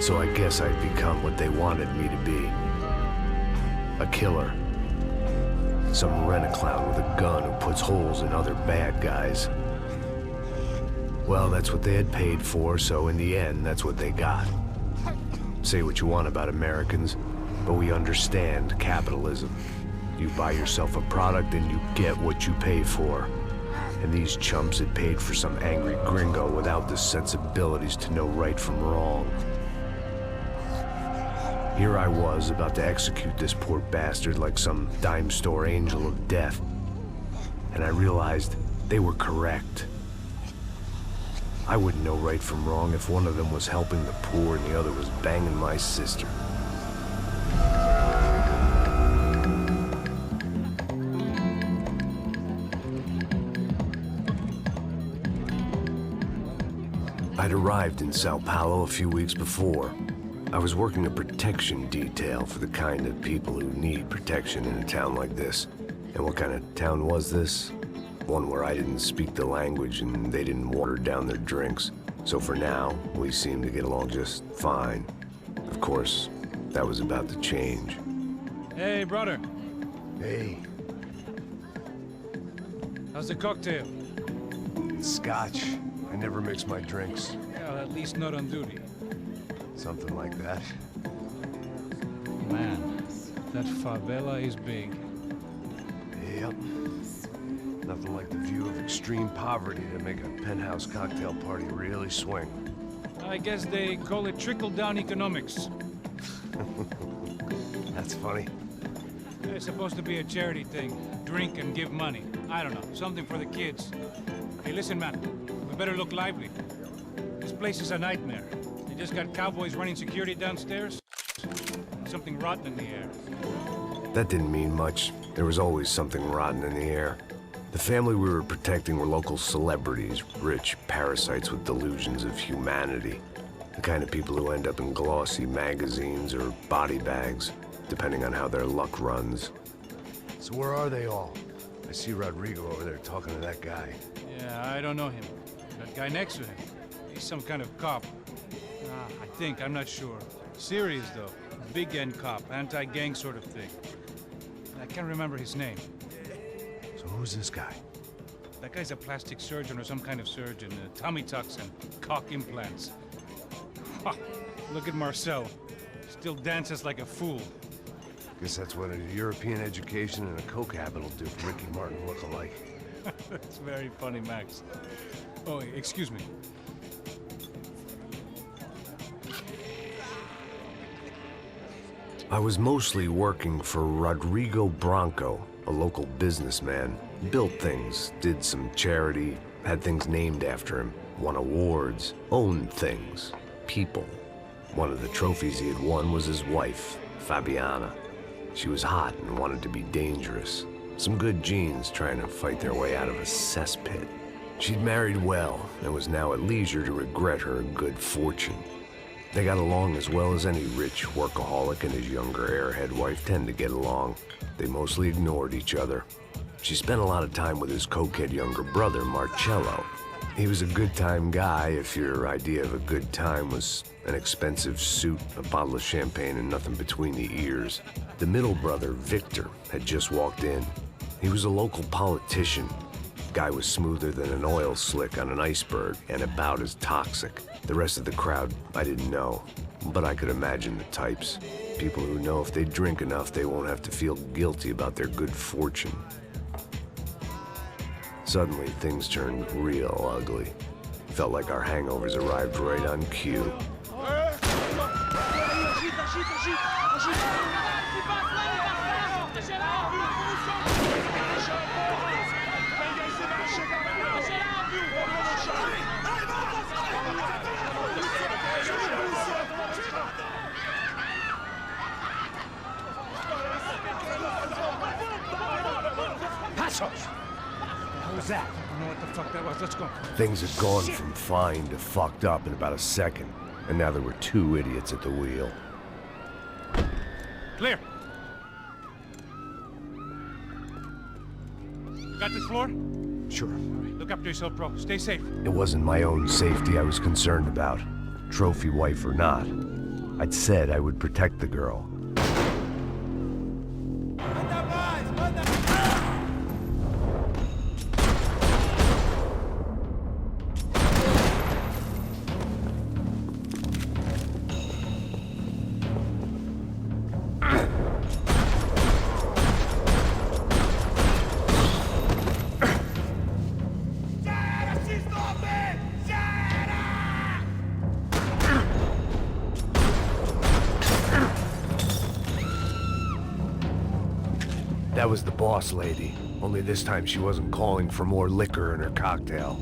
So I guess I'd become what they wanted me to be. A killer. Some rent-a-clown with a gun who puts holes in other bad guys. Well, that's what they had paid for, so in the end, that's what they got. Say what you want about Americans, but we understand capitalism. You buy yourself a product and you get what you pay for. And these chumps had paid for some angry gringo without the sensibilities to know right from wrong. Here I was, about to execute this poor bastard like some dime store angel of death. And I realized they were correct. I wouldn't know right from wrong if one of them was helping the poor and the other was banging my sister. I'd arrived in Sao Paulo a few weeks before. I was working a protection detail for the kind of people who need protection in a town like this. And what kind of town was this? One where I didn't speak the language and they didn't water down their drinks. So for now, we seemed to get along just fine. Of course, that was about to change. Hey, brother. Hey. How's the cocktail? It's scotch. I never mix my drinks. Well, at least not on duty. Something like that. Man, that favela is big. Yep. Nothing like the view of extreme poverty to make a penthouse cocktail party really swing. I guess they call it trickle-down economics. That's funny. It's supposed to be a charity thing. Drink and give money. I don't know, something for the kids. Hey, listen, man. We better look lively. This place is a nightmare. They just got cowboys running security downstairs. Something rotten in the air. That didn't mean much. There was always something rotten in the air. The family we were protecting were local celebrities, rich parasites with delusions of humanity. The kind of people who end up in glossy magazines or body bags, depending on how their luck runs. So where are they all? I see Rodrigo over there talking to that guy. Yeah, I don't know him. That guy next to him, he's some kind of cop. I think, I'm not sure. Serious, though. Big-end cop, anti-gang sort of thing. I can't remember his name. So who's this guy? That guy's a plastic surgeon or some kind of surgeon. Tummy tucks and cock implants. Ha! Look at Marcel. Still dances like a fool. Guess that's what a European education and a coke habit will do for Ricky Martin look-alike. That's very funny, Max. Oh, excuse me. I was mostly working for Rodrigo Branco, a local businessman. Built things, did some charity, had things named after him, won awards, owned things, people. One of the trophies he had won was his wife, Fabiana. She was hot and wanted to be dangerous. Some good genes trying to fight their way out of a cesspit. She'd married well and was now at leisure to regret her good fortune. They got along as well as any rich workaholic and his younger airhead wife tend to get along. They mostly ignored each other. She spent a lot of time with his cokehead younger brother, Marcello. He was a good-time guy if your idea of a good time was an expensive suit, a bottle of champagne, and nothing between the ears. The middle brother, Victor, had just walked in. He was a local politician. Guy was smoother than an oil slick on an iceberg and about as toxic. The rest of the crowd, I didn't know, but I could imagine the types. People who know if they drink enough, they won't have to feel guilty about their good fortune. Suddenly, things turned real ugly. Felt like our hangovers arrived right on cue. What was that? I don't know what the fuck that was. Let's go. Things had gone from fine to fucked up in about a second, and now there were two idiots at the wheel. Clear. You got this floor? Sure. All right, look after yourself, bro. Stay safe. It wasn't my own safety I was concerned about, trophy wife or not. I'd said I would protect the girl. That was the boss lady, only this time she wasn't calling for more liquor in her cocktail.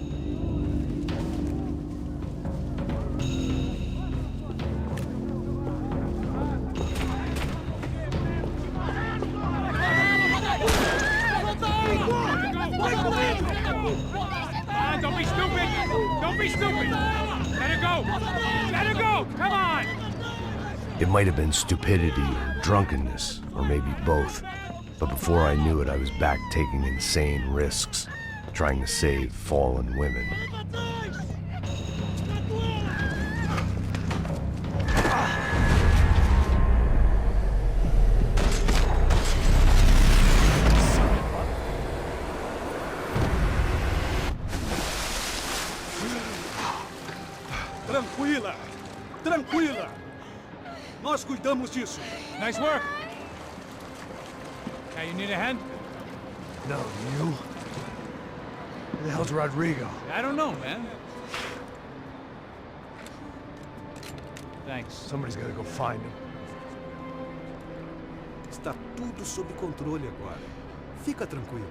Don't be stupid! Don't be stupid! Let her go! Let her go! Come on! It might have been stupidity or drunkenness, or maybe both. But before I knew it, I was back taking insane risks, trying to save fallen women. Tranquila! Tranquila! Nós cuidamos disso. Nice work! Hey, you need a hand? No, you? Who the hell's Rodrigo? I don't know, man. Thanks. Somebody's gotta go find him. Está tudo sob controle agora. Fica tranquila.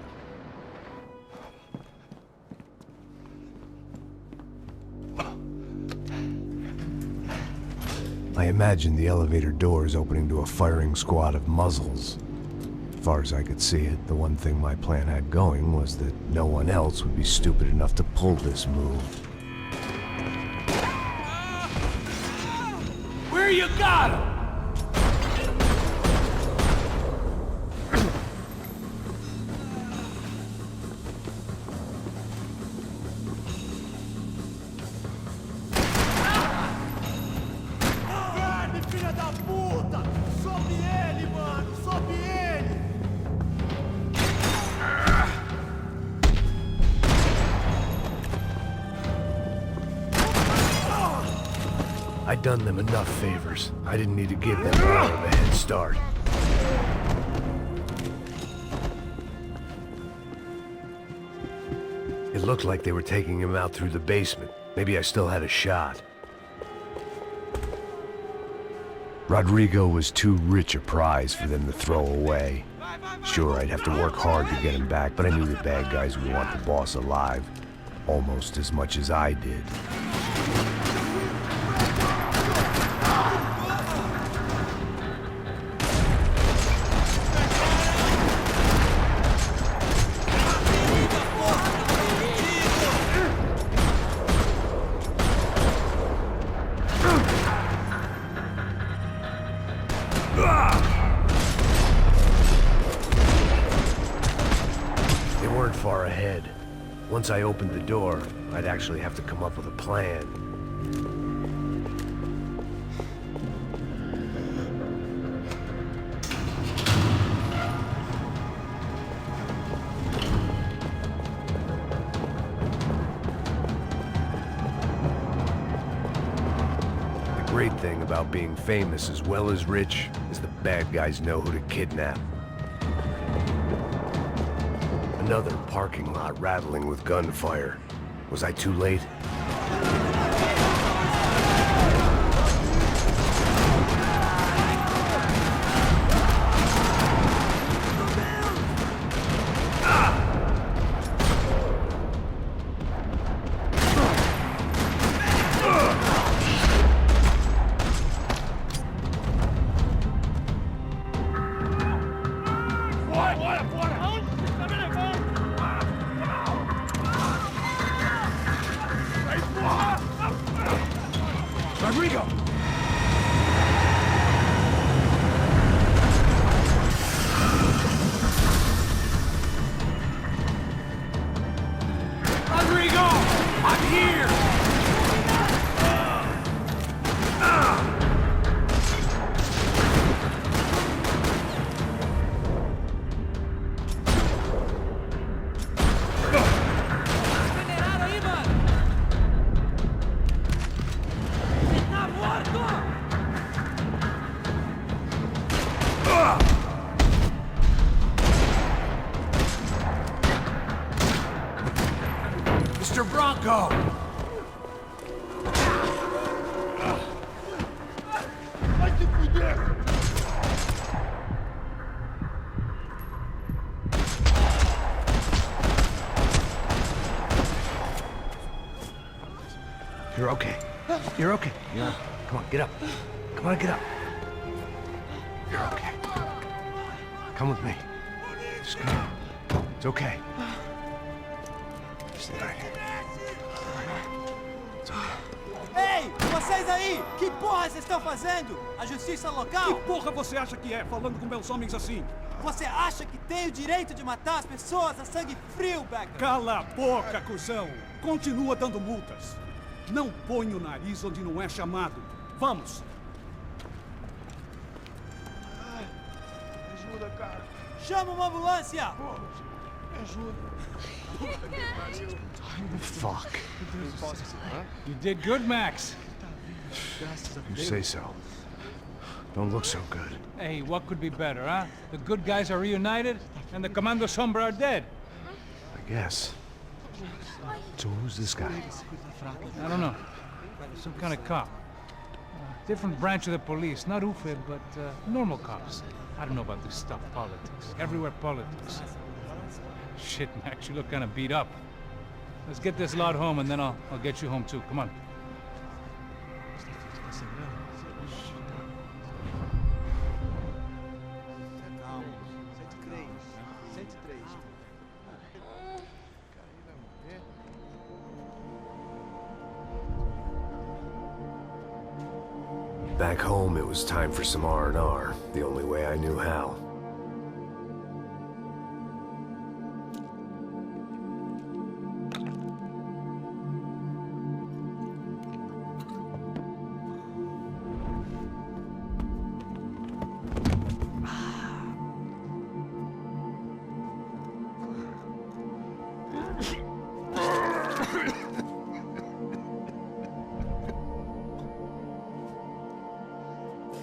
I imagined the elevator doors opening to a firing squad of muzzles. As far as I could see it, the one thing my plan had going was that no one else would be stupid enough to pull this move. Where you got him? I'd done them enough favors. I didn't need to give them more of a head start. It looked like they were taking him out through the basement. Maybe I still had a shot. Rodrigo was too rich a prize for them to throw away. Sure, I'd have to work hard to get him back, but I knew the bad guys would want the boss alive. Almost as much as I did. They weren't far ahead. Once I opened the door, I'd actually have to come up with a plan. The great thing about being famous as well as rich is the bad guys know who to kidnap. Another parking lot rattling with gunfire. Was I too late? Rodrigo! Rodrigo! I'm here! Mr. Bronco! You're okay. You're okay. Come on, get up. Come on, get up. You're okay. Come with me. Just come on. It's okay. Stay right here. It's okay. Ei, vocês aí! Que porra vocês estão fazendo? A justiça Que local? porra você acha que é, falando com meus homens assim? Você acha que tem o direito de matar as pessoas a sangue frio, Becker? Cala a boca, cuzão! Continua dando multas. Não põe o nariz onde não é chamado. Vamos! Ajuda, cara. Chama uma ambulância! Me ajuda. Fuck. You did good, Max. You say so. Don't look so good. Hey, what could be better, huh? The good guys are reunited, and the Commando Sombra are dead. I guess. So who's this guy? I don't know. Some kind of cop. Different branch of the police. Not UFID, but normal cops. I don't know about this stuff, politics. Everywhere politics. Shit, Max, you look kind of beat up. Let's get this lot home, and then I'll get you home, too. Come on. Back home, it was time for some R&R, the only way I knew how.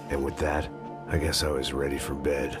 And with that, I guess I was ready for bed.